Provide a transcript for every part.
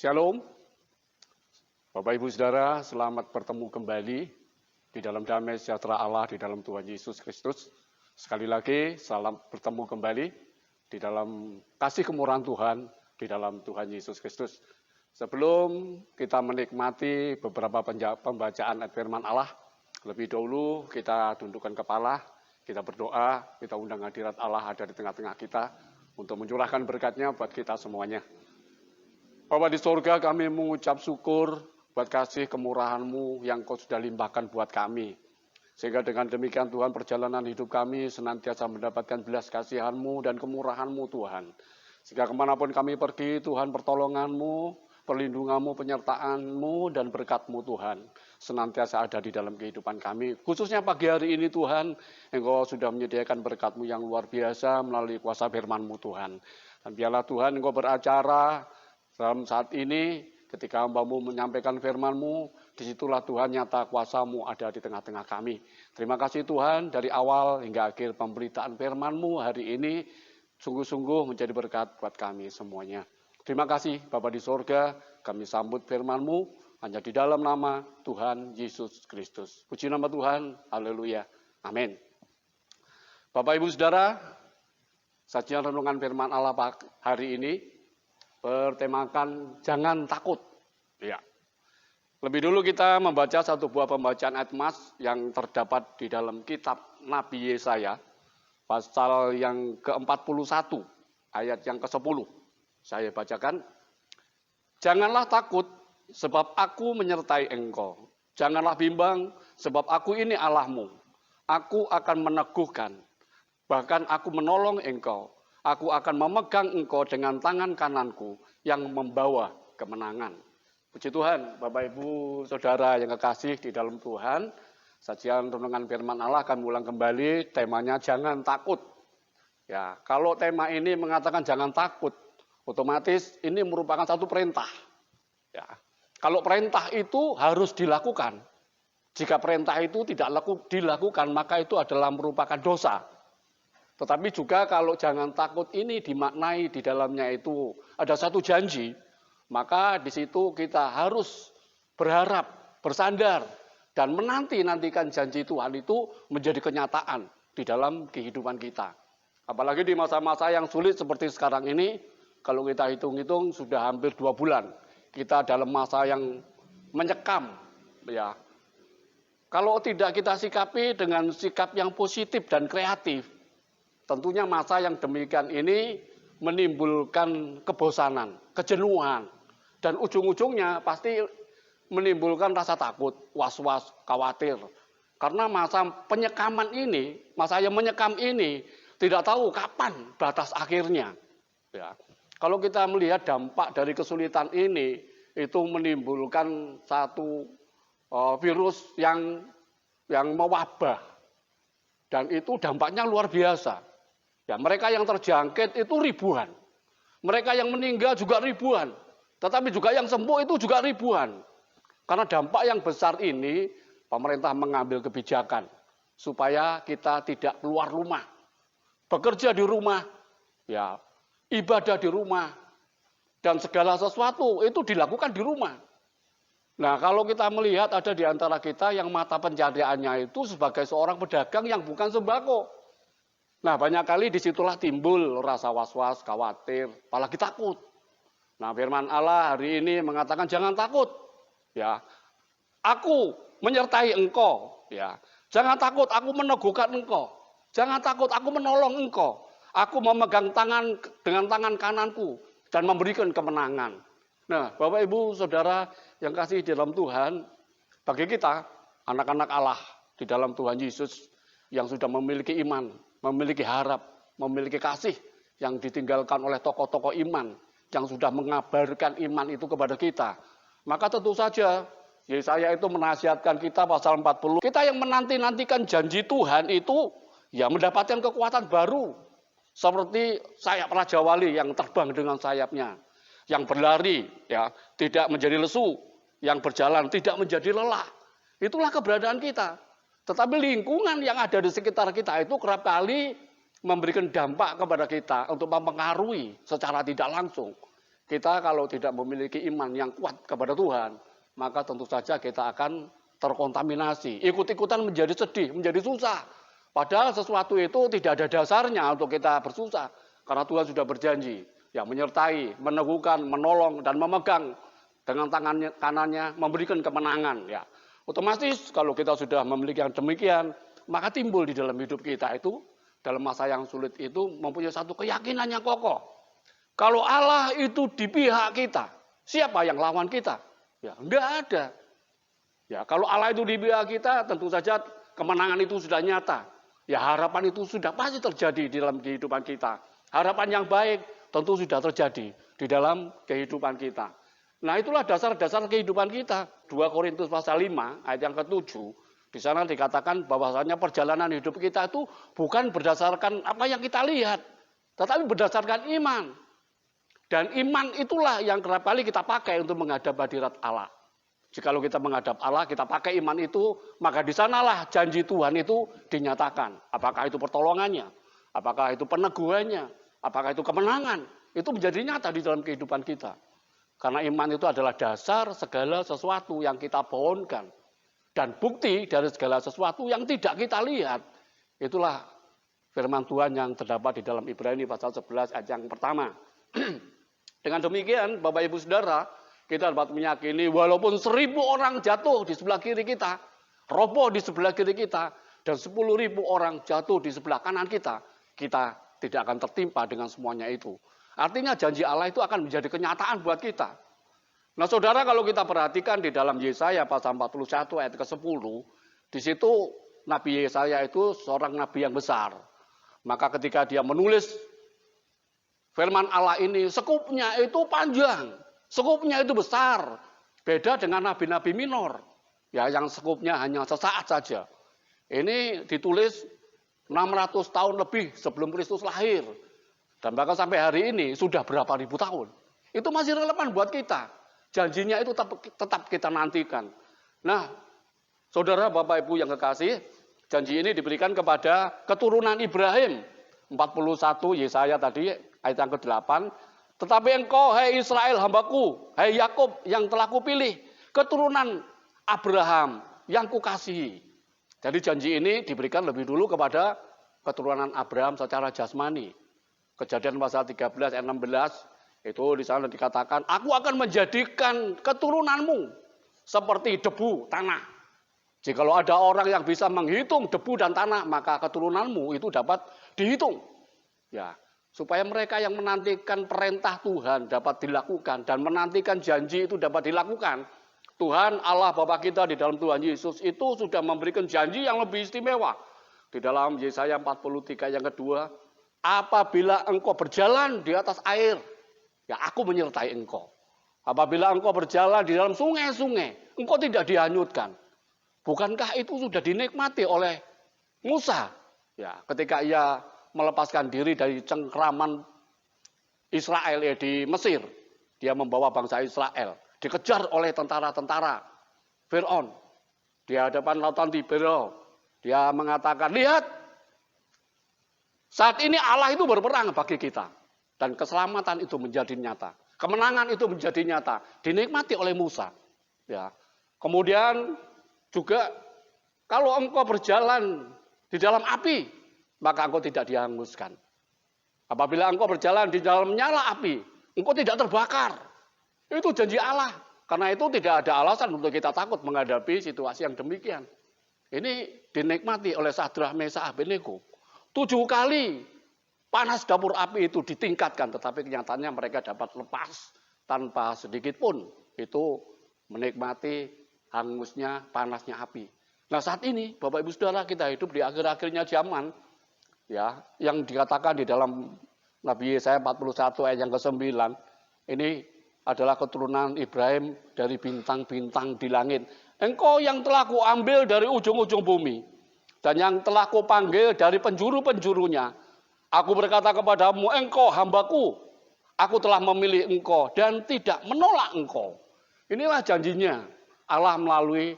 Shalom, Bapak Ibu Saudara, selamat bertemu kembali di dalam damai sejahtera Allah di dalam Tuhan Yesus Kristus. Sekali lagi, salam bertemu kembali di dalam kasih kemurahan Tuhan di dalam Tuhan Yesus Kristus. Sebelum kita menikmati beberapa pembacaan ayat firman Allah, lebih dahulu kita tundukkan kepala, kita berdoa, kita undang hadirat Allah ada di tengah-tengah kita untuk mencurahkan berkat-Nya buat kita semuanya. Bapa di surga, kami mengucap syukur buat kasih kemurahan-Mu yang Kau sudah limpahkan buat kami. Sehingga dengan demikian Tuhan, perjalanan hidup kami senantiasa mendapatkan belas kasihan-Mu dan kemurahan-Mu Tuhan. Sehingga kemanapun kami pergi, Tuhan, pertolongan-Mu, perlindungan-Mu, penyertaan-Mu, dan berkat-Mu Tuhan senantiasa ada di dalam kehidupan kami. Khususnya pagi hari ini Tuhan, Engkau sudah menyediakan berkat-Mu yang luar biasa melalui kuasa firman-Mu Tuhan. Dan biarlah Tuhan Engkau beracara dalam saat ini, ketika hamba-Mu menyampaikan firman-Mu, disitulah Tuhan nyata kuasa-Mu ada di tengah-tengah kami. Terima kasih Tuhan, dari awal hingga akhir pemberitaan firman-Mu hari ini, sungguh-sungguh menjadi berkat buat kami semuanya. Terima kasih Bapa di sorga, kami sambut firman-Mu, hanya di dalam nama Tuhan Yesus Kristus. Puji nama Tuhan, haleluya, amin. Bapak Ibu Saudara, sajian renungan firman Allah hari ini, bertemakan jangan takut. Ya. Lebih dulu kita membaca satu buah pembacaan ayat mas yang terdapat di dalam kitab Nabi Yesaya, pasal yang ke-41, ayat yang ke-10. Saya bacakan. Janganlah takut, sebab aku menyertai engkau. Janganlah bimbang, sebab aku ini Allahmu. Aku akan meneguhkan, bahkan aku menolong engkau. Aku akan memegang engkau dengan tangan kananku yang membawa kemenangan. Puji Tuhan, Bapak Ibu Saudara yang kekasih di dalam Tuhan. Sajian renungan firman Allah akan ulang kembali, temanya jangan takut. Ya, kalau tema ini mengatakan jangan takut, otomatis ini merupakan satu perintah. Ya, kalau perintah itu harus dilakukan. Jika perintah itu tidak dilakukan, maka itu adalah merupakan dosa. Tetapi juga kalau jangan takut ini dimaknai di dalamnya itu ada satu janji, maka di situ kita harus berharap, bersandar, dan menantikan janji Tuhan itu menjadi kenyataan di dalam kehidupan kita. Apalagi di masa-masa yang sulit seperti sekarang ini, kalau kita hitung-hitung sudah hampir 2 bulan, kita dalam masa yang menyekam. Ya. Kalau tidak kita sikapi dengan sikap yang positif dan kreatif, tentunya masa yang demikian ini menimbulkan kebosanan, kejenuhan, dan ujung-ujungnya pasti menimbulkan rasa takut, was-was, khawatir. Karena masa penyekaman ini, masa yang menyekam ini, tidak tahu kapan batas akhirnya. Ya. Kalau kita melihat dampak dari kesulitan ini, itu menimbulkan satu virus yang mewabah. Dan itu dampaknya luar biasa. Ya, mereka yang terjangkit itu ribuan. Mereka yang meninggal juga ribuan. Tetapi juga yang sembuh itu juga ribuan. Karena dampak yang besar ini, pemerintah mengambil kebijakan supaya kita tidak keluar rumah. Bekerja di rumah, ya, ibadah di rumah, dan segala sesuatu itu dilakukan di rumah. Nah, kalau kita melihat ada di antara kita yang mata pencariannya itu sebagai seorang pedagang yang bukan sembako. Nah, banyak kali disitulah timbul rasa was-was, khawatir, apalagi takut. Nah, firman Allah hari ini mengatakan jangan takut. Ya, aku menyertai engkau. Ya, jangan takut, aku meneguhkan engkau. Jangan takut, aku menolong engkau. Aku memegang tangan dengan tangan kananku dan memberikan kemenangan. Nah, Bapak Ibu Saudara yang kasih di dalam Tuhan, bagi kita anak-anak Allah di dalam Tuhan Yesus yang sudah memiliki iman, memiliki harap, memiliki kasih yang ditinggalkan oleh tokoh-tokoh iman yang sudah mengabarkan iman itu kepada kita. Maka tentu saja Yesaya itu menasihatkan kita pasal 40. Kita yang menanti-nantikan janji Tuhan itu ya mendapatkan kekuatan baru. Seperti sayap Raja Wali yang terbang dengan sayapnya. Yang berlari ya tidak menjadi lesu, yang berjalan tidak menjadi lelah. Itulah keberadaan kita. Tetapi lingkungan yang ada di sekitar kita itu kerap kali memberikan dampak kepada kita untuk mempengaruhi secara tidak langsung. Kita kalau tidak memiliki iman yang kuat kepada Tuhan, maka tentu saja kita akan terkontaminasi. Ikut-ikutan menjadi sedih, menjadi susah. Padahal sesuatu itu tidak ada dasarnya untuk kita bersusah. Karena Tuhan sudah berjanji, yang menyertai, meneguhkan, menolong, dan memegang dengan tangan kanannya, memberikan kemenangan. Ya, otomatis kalau kita sudah memiliki yang demikian, maka timbul di dalam hidup kita itu, dalam masa yang sulit itu, mempunyai satu keyakinan yang kokoh. Kalau Allah itu di pihak kita, siapa yang lawan kita? Ya, enggak ada. Ya, kalau Allah itu di pihak kita, tentu saja kemenangan itu sudah nyata. Ya, harapan itu sudah pasti terjadi di dalam kehidupan kita. Harapan yang baik tentu sudah terjadi di dalam kehidupan kita. Nah, itulah dasar-dasar kehidupan kita. 2 Korintus pasal 5 ayat yang ke-7. Di sana dikatakan bahwasanya perjalanan hidup kita itu bukan berdasarkan apa yang kita lihat, tetapi berdasarkan iman. Dan iman itulah yang kerap kali kita pakai untuk menghadap hadirat Allah. Jikalau kita menghadap Allah, kita pakai iman itu, maka di sanalah janji Tuhan itu dinyatakan. Apakah itu pertolongannya, apakah itu peneguhannya, apakah itu kemenangan, itu menjadi nyata di dalam kehidupan kita. Karena iman itu adalah dasar segala sesuatu yang kita pohonkan. Dan bukti dari segala sesuatu yang tidak kita lihat. Itulah firman Tuhan yang terdapat di dalam Ibrani pasal 11 ayat yang pertama. Dengan demikian, Bapak Ibu Saudara, kita dapat meyakini walaupun 1000 orang jatuh di sebelah kiri kita, roboh di sebelah kiri kita, dan 10.000 orang jatuh di sebelah kanan kita tidak akan tertimpa dengan semuanya itu. Artinya janji Allah itu akan menjadi kenyataan buat kita. Nah, saudara, kalau kita perhatikan di dalam Yesaya pasal 41 ayat ke-10, di situ Nabi Yesaya itu seorang nabi yang besar. Maka ketika dia menulis firman Allah ini, sekupnya itu panjang, sekupnya itu besar. Beda dengan nabi-nabi minor, ya, yang sekupnya hanya sesaat saja. Ini ditulis 600 tahun lebih sebelum Kristus lahir. Dan bahkan sampai hari ini sudah berapa ribu tahun. Itu masih relevan buat kita. Janjinya itu tetap kita nantikan. Nah, saudara, Bapak Ibu yang kekasih, janji ini diberikan kepada keturunan Ibrahim. 41 Yesaya tadi ayat yang ke-8. Tetapi engkau, hai Israel hambaku, hai Yakub yang telah kupilih, keturunan Abraham yang kukasihi. Jadi janji ini diberikan lebih dulu kepada keturunan Abraham secara jasmani. Kejadian pasal 13 ayat 16. Itu di sana dikatakan, aku akan menjadikan keturunanmu seperti debu tanah. Jikalau ada orang yang bisa menghitung debu dan tanah, maka keturunanmu itu dapat dihitung. Ya, supaya mereka yang menantikan perintah Tuhan dapat dilakukan dan menantikan janji itu dapat dilakukan. Tuhan Allah Bapa kita di dalam Tuhan Yesus itu sudah memberikan janji yang lebih istimewa. Di dalam Yesaya 43 yang kedua, apabila engkau berjalan di atas air, ya, aku menyertai engkau. Apabila engkau berjalan di dalam sungai-sungai, engkau tidak dihanyutkan. Bukankah itu sudah dinikmati oleh Musa? Ya, ketika ia melepaskan diri dari cengkraman Israel di Mesir, dia membawa bangsa Israel dikejar oleh tentara-tentara Firaun di hadapan lautan Tiberia. Dia mengatakan, lihat, saat ini Allah itu berperang bagi kita. Dan keselamatan itu menjadi nyata. Kemenangan itu menjadi nyata. Dinikmati oleh Musa. Ya. Kemudian juga kalau engkau berjalan di dalam api, maka engkau tidak dihanguskan. Apabila engkau berjalan di dalam nyala api, engkau tidak terbakar. Itu janji Allah. Karena itu tidak ada alasan untuk kita takut menghadapi situasi yang demikian. Ini dinikmati oleh Sadrah, Mesakh, Abednego. 7 kali panas dapur api itu ditingkatkan, tetapi kenyataannya mereka dapat lepas tanpa sedikit pun itu menikmati hangusnya, panasnya api. Nah, saat ini Bapak Ibu Saudara, kita hidup di akhir-akhirnya zaman, ya, yang dikatakan di dalam Nabi Yesaya 41 ayat yang ke-9, ini adalah keturunan Ibrahim dari bintang-bintang di langit. Engkau yang telah kuambil dari ujung-ujung bumi, dan yang telah kupanggil dari penjuru-penjurunya. Aku berkata kepadamu, engkau hambaku, aku telah memilih engkau dan tidak menolak engkau. Inilah janjinya Allah melalui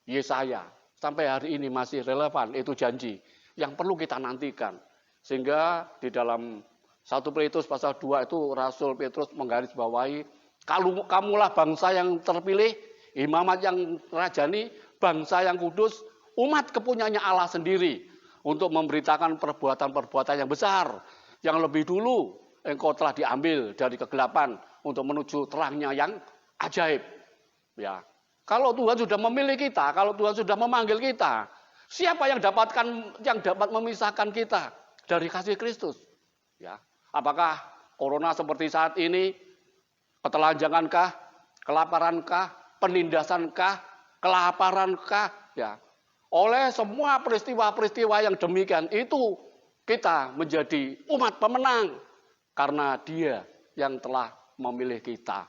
Yesaya. Sampai hari ini masih relevan, itu janji yang perlu kita nantikan. Sehingga di dalam 1 Petrus pasal 2 itu Rasul Petrus menggarisbawahi, kalau kamulah bangsa yang terpilih, imamat yang rajani, bangsa yang kudus, umat kepunyaannya Allah sendiri, untuk memberitakan perbuatan-perbuatan yang besar, yang lebih dulu engkau telah diambil dari kegelapan untuk menuju terangnya yang ajaib. Ya, kalau Tuhan sudah memilih kita, kalau Tuhan sudah memanggil kita, siapa yang dapat memisahkan kita dari kasih Kristus? Ya, apakah corona seperti saat ini, ketelanjangankah, kelaparankah, penindasankah, kelaparankah? Ya, oleh semua peristiwa-peristiwa yang demikian itu kita menjadi umat pemenang karena Dia yang telah memilih kita.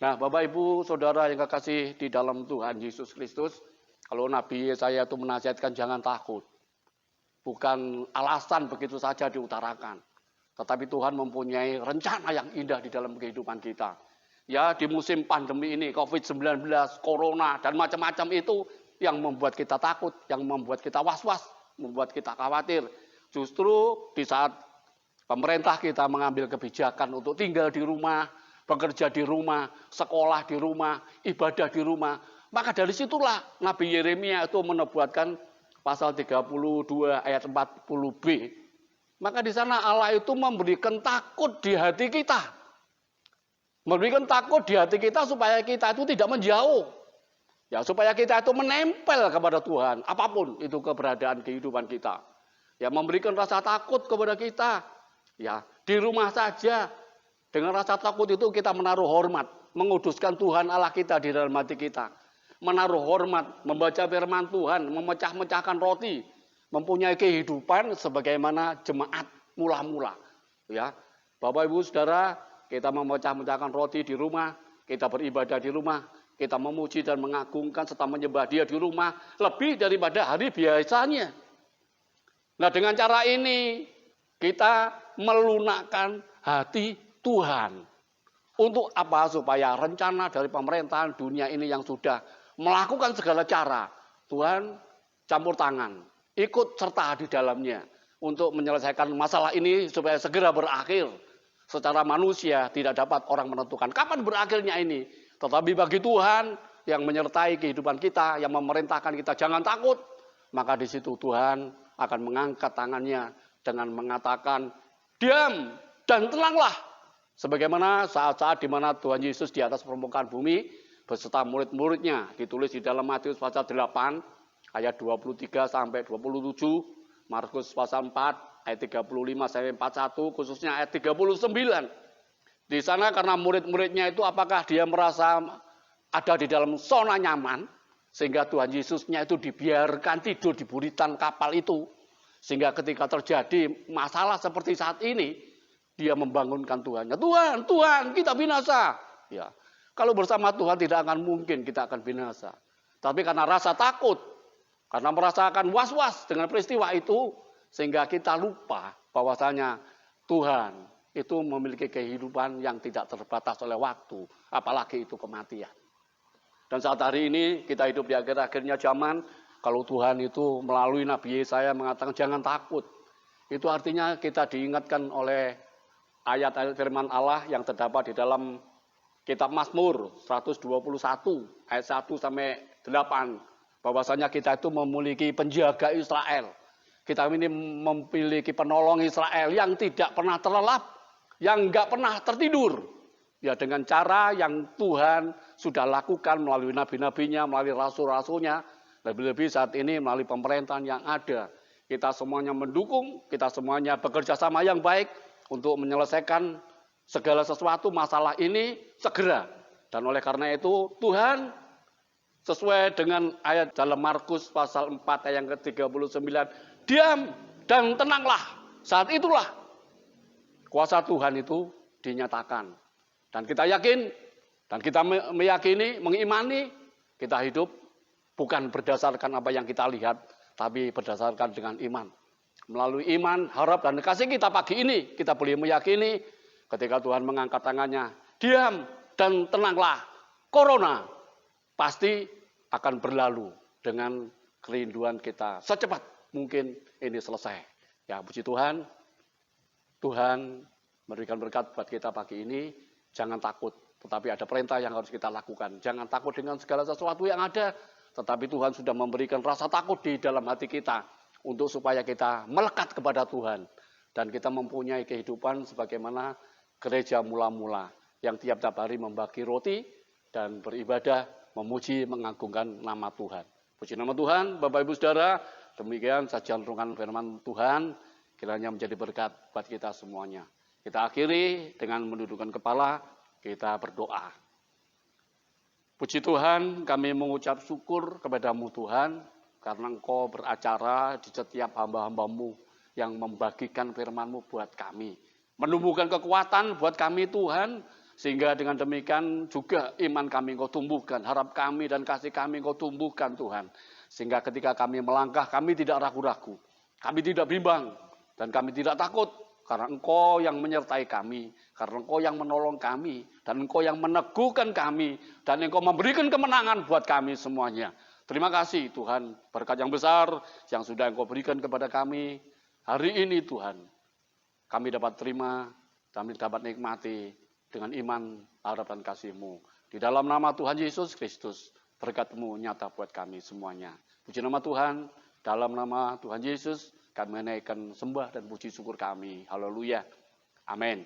Nah, Bapak Ibu Saudara yang kekasih di dalam Tuhan Yesus Kristus, kalau Nabi Yesaya itu menasihatkan jangan takut. Bukan alasan begitu saja diutarakan. Tetapi Tuhan mempunyai rencana yang indah di dalam kehidupan kita. Ya, di musim pandemi ini, COVID-19, Corona, dan macam-macam itu yang membuat kita takut, yang membuat kita was-was, membuat kita khawatir. Justru di saat pemerintah kita mengambil kebijakan untuk tinggal di rumah, bekerja di rumah, sekolah di rumah, ibadah di rumah, maka dari situlah Nabi Yeremia itu menubuatkan pasal 32 ayat 40b. Maka di sana Allah itu memberikan takut di hati kita. Memberikan takut di hati kita supaya kita itu tidak menjauh. Ya, supaya kita itu menempel kepada Tuhan, apapun itu keberadaan kehidupan kita. Ya, memberikan rasa takut kepada kita. Ya, di rumah saja. Dengan rasa takut itu kita menaruh hormat, menguduskan Tuhan Allah kita di dalam hati kita. Menaruh hormat, membaca firman Tuhan, memecah-mecahkan roti, mempunyai kehidupan sebagaimana jemaat mula-mula. Ya, Bapak Ibu Saudara, kita memecah-mecahkan roti di rumah, kita beribadah di rumah, kita memuji dan mengagungkan serta menyembah Dia di rumah lebih daripada hari biasanya. Nah, dengan cara ini kita melunakkan hati Tuhan. Untuk apa? Supaya rencana dari pemerintahan dunia ini yang sudah melakukan segala cara, Tuhan campur tangan, ikut serta di dalamnya untuk menyelesaikan masalah ini supaya segera berakhir. Secara manusia tidak dapat orang menentukan kapan berakhirnya ini. Tetapi bagi Tuhan yang menyertai kehidupan kita, yang memerintahkan kita jangan takut, maka di situ Tuhan akan mengangkat tangannya dengan mengatakan, diam dan tenanglah. Sebagaimana saat-saat di mana Tuhan Yesus di atas permukaan bumi beserta murid-muridnya, ditulis di dalam Matius pasal 8 ayat 23 sampai 27, Markus pasal 4 ayat 35 sampai 41, khususnya ayat 39. Di sana karena murid-muridnya itu apakah dia merasa ada di dalam zona nyaman, sehingga Tuhan Yesusnya itu dibiarkan tidur di buritan kapal itu. Sehingga ketika terjadi masalah seperti saat ini, dia membangunkan Tuhannya. Tuhan, Tuhan, kita binasa. Ya, kalau bersama Tuhan tidak akan mungkin kita akan binasa. Tapi karena rasa takut, karena merasakan was-was dengan peristiwa itu, sehingga kita lupa bahwasanya Tuhan itu memiliki kehidupan yang tidak terbatas oleh waktu, apalagi itu kematian. Dan saat hari ini kita hidup di akhir-akhirnya zaman, kalau Tuhan itu melalui Nabi Yesaya mengatakan jangan takut. Itu artinya kita diingatkan oleh ayat-ayat firman Allah yang terdapat di dalam kitab Mazmur 121 ayat 1 sampai 8. Bahwasanya kita itu memiliki penjaga Israel. Kita ini memiliki penolong Israel yang tidak pernah terlelap, yang enggak pernah tertidur. Ya, dengan cara yang Tuhan sudah lakukan melalui nabi-nabinya, melalui rasul-rasulnya, lebih-lebih saat ini melalui pemerintahan yang ada. Kita semuanya mendukung, kita semuanya bekerja sama yang baik untuk menyelesaikan segala sesuatu masalah ini segera. Dan oleh karena itu Tuhan sesuai dengan ayat dalam Markus pasal 4 ayat yang ke-39, diam dan tenanglah. Saat itulah kuasa Tuhan itu dinyatakan. Dan kita yakin, dan kita meyakini, mengimani, kita hidup bukan berdasarkan apa yang kita lihat, tapi berdasarkan dengan iman. Melalui iman, harap, dan kasih kita pagi ini, kita boleh meyakini ketika Tuhan mengangkat tangannya, diam dan tenanglah. Corona pasti akan berlalu dengan kerinduan kita. Secepat mungkin ini selesai. Ya, puji Tuhan, Tuhan memberikan berkat buat kita pagi ini. Jangan takut, tetapi ada perintah yang harus kita lakukan. Jangan takut dengan segala sesuatu yang ada, tetapi Tuhan sudah memberikan rasa takut di dalam hati kita untuk supaya kita melekat kepada Tuhan. Dan kita mempunyai kehidupan sebagaimana gereja mula-mula yang tiap-tiap hari membagi roti dan beribadah, memuji, mengagungkan nama Tuhan. Puji nama Tuhan, Bapak Ibu Saudara, demikian sajian renungan firman Tuhan, kiranya menjadi berkat buat kita semuanya. Kita akhiri dengan menundukkan kepala, kita berdoa. Puji Tuhan, kami mengucap syukur kepadamu Tuhan, karena Engkau beracara di setiap hamba-hambamu yang membagikan firman-Mu buat kami. Menumbuhkan kekuatan buat kami Tuhan, sehingga dengan demikian juga iman kami Engkau tumbuhkan, harap kami dan kasih kami Engkau tumbuhkan Tuhan. Sehingga ketika kami melangkah, kami tidak ragu-ragu, kami tidak bimbang, dan kami tidak takut, karena Engkau yang menyertai kami, karena Engkau yang menolong kami, dan Engkau yang meneguhkan kami, dan Engkau memberikan kemenangan buat kami semuanya. Terima kasih Tuhan, berkat yang besar yang sudah Engkau berikan kepada kami hari ini Tuhan. Kami dapat terima, kami dapat nikmati dengan iman, harap dan kasih-Mu. Di dalam nama Tuhan Yesus Kristus, berkat-Mu nyata buat kami semuanya. Puji nama Tuhan, dalam nama Tuhan Yesus, kami menaikkan sembah dan puji syukur kami. Haleluya. Amin.